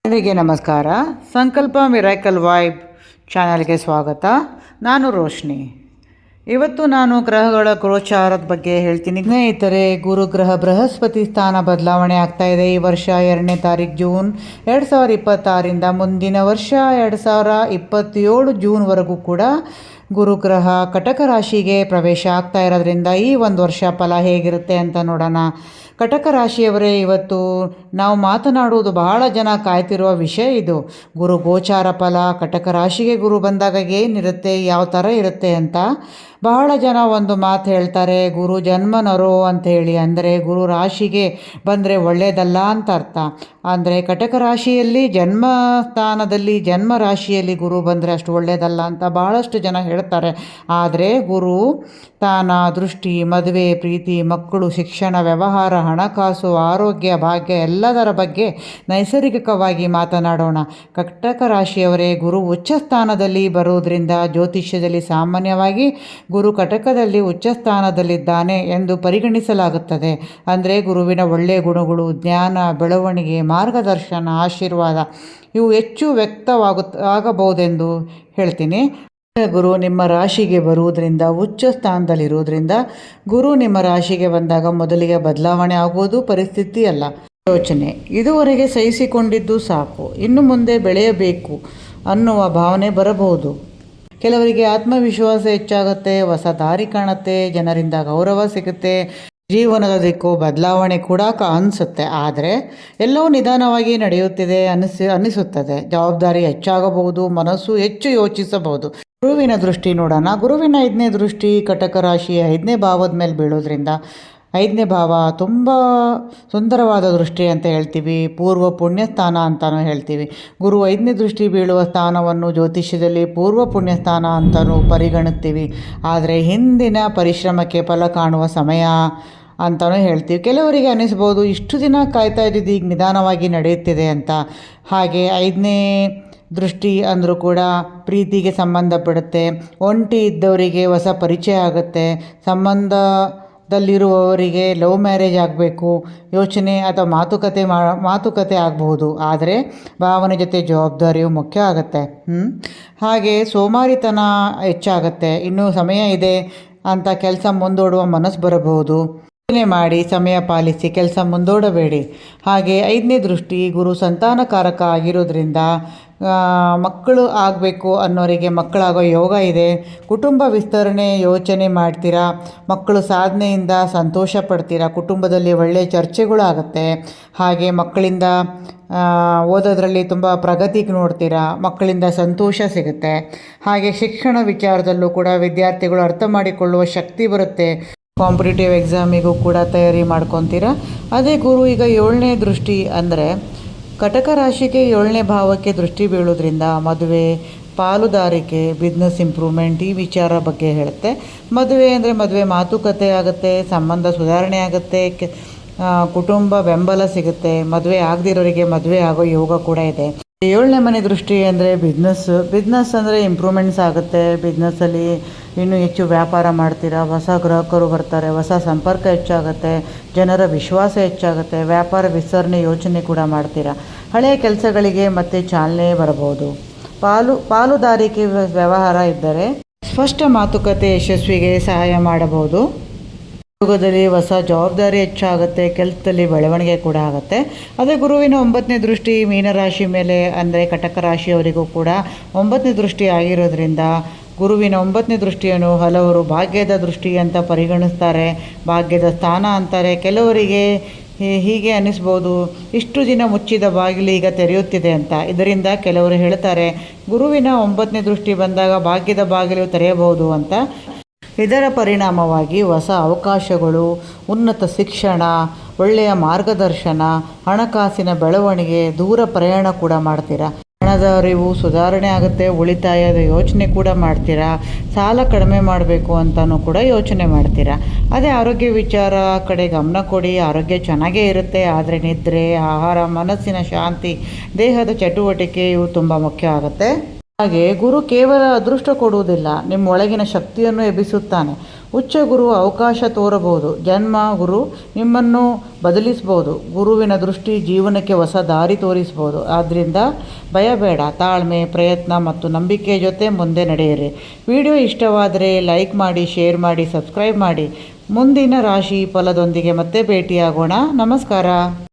ಎಲ್ಲರಿಗೆ ನಮಸ್ಕಾರ. ಸಂಕಲ್ಪ ಮಿರಾಕಲ್ ವೈಬ್ ಚಾನಲ್ಗೆ ಸ್ವಾಗತ. ನಾನು ರೋಶ್ನಿ. ಇವತ್ತು ನಾನು ಗ್ರಹಗಳ ಗೋಚಾರದ ಬಗ್ಗೆ ಹೇಳ್ತೀನಿ. ಸ್ನೇಹಿತರೆ, ಗುರುಗ್ರಹ ಬೃಹಸ್ಪತಿ ಸ್ಥಾನ ಬದಲಾವಣೆ ಆಗ್ತಾ ಇದೆ. ಈ ವರ್ಷ 2ನೇ ತಾರೀಕು ಜೂನ್ 2026ರಿಂದ ಮುಂದಿನ ವರ್ಷ 2027 ಜೂನ್ವರೆಗೂ ಕೂಡ ಗುರುಗ್ರಹ ಕಟಕ ರಾಶಿಗೆ ಪ್ರವೇಶ ಆಗ್ತಾ ಇರೋದ್ರಿಂದ ಈ ಒಂದು ವರ್ಷ ಫಲ ಹೇಗಿರುತ್ತೆ ಅಂತ ನೋಡೋಣ. ಕಟಕ ರಾಶಿಯವರೇ, ಇವತ್ತು ನಾವು ಮಾತನಾಡುವುದು ಬಹಳ ಜನ ಕಾಯ್ತಿರುವ ವಿಷಯ ಇದು. ಗುರು ಗೋಚಾರ ಫಲ, ಕಟಕ ರಾಶಿಗೆ ಗುರು ಬಂದಾಗ ಏನಿರುತ್ತೆ, ಯಾವ ಥರ ಇರುತ್ತೆ ಅಂತ ಬಹಳ ಜನ ಒಂದು ಮಾತು ಹೇಳ್ತಾರೆ, ಗುರು ಜನ್ಮನರೋ ಅಂಥೇಳಿ. ಅಂದರೆ ಗುರು ರಾಶಿಗೆ ಬಂದರೆ ಒಳ್ಳೆಯದಲ್ಲ ಅಂತ ಅರ್ಥ. ಅಂದರೆ ಕಟಕ ರಾಶಿಯಲ್ಲಿ ಜನ್ಮ ಸ್ಥಾನದಲ್ಲಿ ಜನ್ಮ ರಾಶಿಯಲ್ಲಿ ಗುರು ಬಂದರೆ ಅಷ್ಟು ಒಳ್ಳೆಯದಲ್ಲ ಅಂತ ಬಹಳಷ್ಟು ಜನ ಹೇಳ್ತಾರೆ. ಆದರೆ ಗುರು ಸ್ಥಾನ, ದೃಷ್ಟಿ, ಮದುವೆ, ಪ್ರೀತಿ, ಮಕ್ಕಳು, ಶಿಕ್ಷಣ, ವ್ಯವಹಾರ, ಹಣಕಾಸು, ಆರೋಗ್ಯ, ಭಾಗ್ಯ ಎಲ್ಲದರ ಬಗ್ಗೆ ನೈಸರ್ಗಿಕವಾಗಿ ಮಾತನಾಡೋಣ. ಕಟಕ ರಾಶಿಯವರೇ, ಗುರು ಉಚ್ಚ ಸ್ಥಾನದಲ್ಲಿ ಬರುವುದರಿಂದ ಜ್ಯೋತಿಷ್ಯದಲ್ಲಿ ಸಾಮಾನ್ಯವಾಗಿ ಗುರು ಕಟಕದಲ್ಲಿ ಉಚ್ಚ ಸ್ಥಾನದಲ್ಲಿದ್ದಾನೆ ಎಂದು ಪರಿಗಣಿಸಲಾಗುತ್ತದೆ. ಅಂದರೆ ಗುರುವಿನ ಒಳ್ಳೆಯ ಗುಣಗಳು, ಜ್ಞಾನ, ಬೆಳವಣಿಗೆ, ಮಾರ್ಗದರ್ಶನ, ಆಶೀರ್ವಾದ ಇವು ಹೆಚ್ಚು ಆಗಬಹುದೆಂದು ಹೇಳ್ತೀನಿ. ಗುರು ನಿಮ್ಮ ರಾಶಿಗೆ ಬರುವುದರಿಂದ, ಉಚ್ಚ ಸ್ಥಾನದಲ್ಲಿರುವುದರಿಂದ, ಗುರು ನಿಮ್ಮ ರಾಶಿಗೆ ಬಂದಾಗ ಮೊದಲಿಗೆ ಬದಲಾವಣೆ ಆಗುವುದು ಪರಿಸ್ಥಿತಿ ಅಲ್ಲ, ಯೋಚನೆ. ಇದುವರೆಗೆ ಸಹಿಸಿಕೊಂಡಿದ್ದು ಸಾಕು, ಇನ್ನು ಮುಂದೆ ಬೆಳೆಯಬೇಕು ಅನ್ನುವ ಭಾವನೆ ಬರಬಹುದು. ಕೆಲವರಿಗೆ ಆತ್ಮವಿಶ್ವಾಸ ಹೆಚ್ಚಾಗುತ್ತೆ, ಹೊಸ ದಾರಿ ಕಾಣುತ್ತೆ, ಜನರಿಂದ ಗೌರವ ಸಿಗುತ್ತೆ, ಜೀವನದ ದಿಕ್ಕು ಬದಲಾವಣೆ ಕೂಡ ಅನಿಸುತ್ತೆ. ಆದರೆ ಎಲ್ಲವೂ ನಿಧಾನವಾಗಿ ನಡೆಯುತ್ತಿದೆ ಅನಿಸುತ್ತದೆ. ಜವಾಬ್ದಾರಿ ಹೆಚ್ಚಾಗಬಹುದು, ಮನಸ್ಸು ಹೆಚ್ಚು ಯೋಚಿಸಬಹುದು. ಗುರುವಿನ ದೃಷ್ಟಿ ನೋಡೋಣ. ಗುರುವಿನ 5ನೇ ದೃಷ್ಟಿ ಕಟಕ ರಾಶಿಯ 5ನೇ ಭಾವದ ಮೇಲೆ ಬೀಳೋದ್ರಿಂದ, 5ನೇ ಭಾವ ತುಂಬ ಸುಂದರವಾದ ದೃಷ್ಟಿ ಅಂತ ಹೇಳ್ತೀವಿ, ಪೂರ್ವ ಪುಣ್ಯಸ್ಥಾನ ಅಂತಲೂ ಹೇಳ್ತೀವಿ. ಗುರು 5ನೇ ದೃಷ್ಟಿ ಬೀಳುವ ಸ್ಥಾನವನ್ನು ಜ್ಯೋತಿಷ್ಯದಲ್ಲಿ ಪೂರ್ವ ಪುಣ್ಯಸ್ಥಾನ ಅಂತಲೂ ಪರಿಗಣಿಸ್ತೀವಿ. ಆದರೆ ಹಿಂದಿನ ಪರಿಶ್ರಮಕ್ಕೆ ಫಲ ಕಾಣುವ ಸಮಯ ಅಂತಲೂ ಹೇಳ್ತೀವಿ. ಕೆಲವರಿಗೆ ಅನ್ನಿಸ್ಬೋದು, ಇಷ್ಟು ದಿನ ಕಾಯ್ತಾ ಇದ್ದಿದ್ದು ಈಗ ನಿಧಾನವಾಗಿ ನಡೆಯುತ್ತಿದೆ ಅಂತ. ಹಾಗೆ 5ನೇ ದೃಷ್ಟಿ ಅಂದರೂ ಕೂಡ ಪ್ರೀತಿಗೆ ಸಂಬಂಧಪಡುತ್ತೆ. ಒಂಟಿ ಇದ್ದವರಿಗೆ ಹೊಸ ಪರಿಚಯ ಆಗುತ್ತೆ. ಸಂಬಂಧದಲ್ಲಿರುವವರಿಗೆ ಲವ್ ಮ್ಯಾರೇಜ್ ಆಗಬೇಕು ಯೋಚನೆ ಅಥವಾ ಮಾತುಕತೆ ಆಗಬಹುದು. ಆದರೆ ಭಾವನೆ ಜೊತೆ ಜವಾಬ್ದಾರಿಯು ಮುಖ್ಯ ಆಗುತ್ತೆ. ಹಾಗೆ ಸೋಮಾರಿತನ ಹೆಚ್ಚಾಗುತ್ತೆ. ಇನ್ನೂ ಸಮಯ ಇದೆ ಅಂತ ಕೆಲಸ ಮುಂದೂಡುವ ಮನಸ್ಸು ಬರಬಹುದು. ಯೋಚನೆ ಮಾಡಿ ಸಮಯ ಪಾಲಿಸಿ ಕೆಲಸ ಮುಂದೂಡಬೇಡಿ. ಹಾಗೆ 5ನೇ ದೃಷ್ಟಿ ಗುರು ಸಂತಾನಕಾರಕ ಆಗಿರೋದ್ರಿಂದ ಮಕ್ಕಳು ಆಗಬೇಕು ಅನ್ನೋರಿಗೆ ಮಕ್ಕಳಾಗೋ ಯೋಗ ಇದೆ. ಕುಟುಂಬ ವಿಸ್ತರಣೆ ಯೋಚನೆ ಮಾಡ್ತೀರಾ, ಮಕ್ಕಳು ಸಾಧನೆಯಿಂದ ಸಂತೋಷ ಪಡ್ತೀರಾ, ಕುಟುಂಬದಲ್ಲಿ ಒಳ್ಳೆಯ ಚರ್ಚೆಗಳು ಆಗುತ್ತೆ. ಹಾಗೆ ಮಕ್ಕಳಿಂದ ಓದೋದ್ರಲ್ಲಿ ತುಂಬ ಪ್ರಗತಿಗೆ ನೋಡ್ತೀರಾ, ಮಕ್ಕಳಿಂದ ಸಂತೋಷ ಸಿಗುತ್ತೆ. ಹಾಗೆ ಶಿಕ್ಷಣ ವಿಚಾರದಲ್ಲೂ ಕೂಡ ವಿದ್ಯಾರ್ಥಿಗಳು ಅರ್ಥ ಮಾಡಿಕೊಳ್ಳುವ ಶಕ್ತಿ ಬರುತ್ತೆ. ಕಾಂಪಿಟೇಟಿವ್ ಎಕ್ಸಾಮಿಗೂ ಕೂಡ ತಯಾರಿ ಮಾಡ್ಕೊತೀರಾ. ಅದೇ ಗುರು ಈಗ 7ನೇ ದೃಷ್ಟಿ ಅಂದರೆ ಕಟಕ ರಾಶಿಗೆ 7ನೇ ಭಾವಕ್ಕೆ ದೃಷ್ಟಿ ಬೀಳೋದ್ರಿಂದ ಮದುವೆ, ಪಾಲುದಾರಿಕೆ, ಬಿಸ್ನೆಸ್ ಇಂಪ್ರೂವ್ಮೆಂಟ್ ಈ ವಿಚಾರ ಬಗ್ಗೆ ಹೇಳುತ್ತೆ. ಮದುವೆ ಅಂದರೆ ಮದುವೆ ಮಾತುಕತೆ ಆಗುತ್ತೆ, ಸಂಬಂಧ ಸುಧಾರಣೆ ಆಗುತ್ತೆ, ಕುಟುಂಬ ಬೆಂಬಲ ಸಿಗುತ್ತೆ. ಮದುವೆ ಆಗದಿರೋರಿಗೆ ಮದುವೆ ಆಗೋ ಯೋಗ ಕೂಡ ಇದೆ. 7ನೇ ಮನೆ ದೃಷ್ಟಿ ಅಂದರೆ ಬಿಸ್ನೆಸ್ ಅಂದರೆ ಇಂಪ್ರೂವ್ಮೆಂಟ್ಸ್ ಆಗುತ್ತೆ. ಬಿಸ್ನೆಸ್ಸಲ್ಲಿ ಇನ್ನೂ ಹೆಚ್ಚು ವ್ಯಾಪಾರ ಮಾಡ್ತೀರಾ, ಹೊಸ ಗ್ರಾಹಕರು ಬರ್ತಾರೆ, ಹೊಸ ಸಂಪರ್ಕ ಹೆಚ್ಚಾಗುತ್ತೆ, ಜನರ ವಿಶ್ವಾಸ ಹೆಚ್ಚಾಗುತ್ತೆ, ವ್ಯಾಪಾರ ವಿಸ್ತರಣೆ ಯೋಚನೆ ಕೂಡ ಮಾಡ್ತೀರಾ. ಹಳೆಯ ಕೆಲಸಗಳಿಗೆ ಮತ್ತೆ ಚಾಲನೆ ಬರಬಹುದು. ಪಾಲುದಾರಿಕೆ ವ್ಯವಹಾರ ಇದ್ದರೆ ಸ್ಪಷ್ಟ ಮಾತುಕತೆ ಯಶಸ್ವಿಗೆ ಸಹಾಯ ಮಾಡಬಹುದು. ಉದ್ಯೋಗದಲ್ಲಿ ಹೊಸ ಜವಾಬ್ದಾರಿ ಹೆಚ್ಚಾಗುತ್ತೆ, ಕೆಲಸದಲ್ಲಿ ಬೆಳವಣಿಗೆ ಕೂಡ ಆಗುತ್ತೆ. ಅದೇ ಗುರುವಿನ 9ನೇ ದೃಷ್ಟಿ ಮೀನರಾಶಿ ಮೇಲೆ ಅಂದರೆ ಕಟಕ ರಾಶಿಯವರಿಗೂ ಕೂಡ 9ನೇ ದೃಷ್ಟಿ ಆಗಿರೋದ್ರಿಂದ ಗುರುವಿನ 9ನೇ ದೃಷ್ಟಿಯನ್ನು ಹಲವರು ಭಾಗ್ಯದ ದೃಷ್ಟಿ ಅಂತ ಪರಿಗಣಿಸ್ತಾರೆ, ಭಾಗ್ಯದ ಸ್ಥಾನ ಅಂತಾರೆ. ಕೆಲವರಿಗೆ ಹೀಗೆ ಅನ್ನಿಸ್ಬೋದು, ಇಷ್ಟು ದಿನ ಮುಚ್ಚಿದ ಬಾಗಿಲು ಈಗ ತೆರೆಯುತ್ತಿದೆ ಅಂತ. ಇದರಿಂದ ಕೆಲವರು ಹೇಳ್ತಾರೆ, ಗುರುವಿನ 9ನೇ ದೃಷ್ಟಿ ಬಂದಾಗ ಭಾಗ್ಯದ ಬಾಗಿಲು ತೆರೆಯಬಹುದು ಅಂತ. ಇದರ ಪರಿಣಾಮವಾಗಿ ಹೊಸ ಅವಕಾಶಗಳು, ಉನ್ನತ ಶಿಕ್ಷಣ, ಒಳ್ಳೆಯ ಮಾರ್ಗದರ್ಶನ, ಹಣಕಾಸಿನ ಬೆಳವಣಿಗೆ, ದೂರ ಪ್ರಯಾಣ ಕೂಡ ಮಾಡ್ತೀರಾ. ಹಣದ ಅರಿವು ಸುಧಾರಣೆ ಆಗುತ್ತೆ, ಉಳಿತಾಯದ ಯೋಚನೆ ಕೂಡ ಮಾಡ್ತೀರಾ, ಸಾಲ ಕಡಿಮೆ ಮಾಡಬೇಕು ಅಂತಲೂ ಕೂಡ ಯೋಚನೆ ಮಾಡ್ತೀರಾ. ಅದೇ ಆರೋಗ್ಯ ವಿಚಾರ ಕಡೆ ಗಮನ ಕೊಡಿ. ಆರೋಗ್ಯ ಚೆನ್ನಾಗೇ ಇರುತ್ತೆ, ಆದರೆ ನಿದ್ರೆ, ಆಹಾರ, ಮನಸ್ಸಿನ ಶಾಂತಿ, ದೇಹದ ಚಟುವಟಿಕೆ ಇವು ತುಂಬ ಮುಖ್ಯ ಆಗುತ್ತೆ. ಹಾಗೆ ಗುರು ಕೇವಲ ಅದೃಷ್ಟ ಕೊಡುವುದಿಲ್ಲ, ನಿಮ್ಮ ಒಳಗಿನ ಶಕ್ತಿಯನ್ನು ಎಬ್ಬಿಸುತ್ತಾನೆ. ಉಚ್ಚ ಗುರು ಅವಕಾಶ ತೋರಬಹುದು, ಜನ್ಮ ಗುರು ನಿಮ್ಮನ್ನು ಬದಲಿಸಬಹುದು. ಗುರುವಿನ ದೃಷ್ಟಿ ಜೀವನಕ್ಕೆ ಹೊಸ ದಾರಿ ತೋರಿಸಬಹುದು. ಆದ್ದರಿಂದ ಭಯಬೇಡ, ತಾಳ್ಮೆ, ಪ್ರಯತ್ನ ಮತ್ತು ನಂಬಿಕೆ ಜೊತೆ ಮುಂದೆ ನಡೆಯಿರಿ. ವಿಡಿಯೋ ಇಷ್ಟವಾದರೆ ಲೈಕ್ ಮಾಡಿ, ಶೇರ್ ಮಾಡಿ, ಸಬ್ಸ್ಕ್ರೈಬ್ ಮಾಡಿ. ಮುಂದಿನ ರಾಶಿ ಫಲದೊಂದಿಗೆ ಮತ್ತೆ ಭೇಟಿಯಾಗೋಣ. ನಮಸ್ಕಾರ.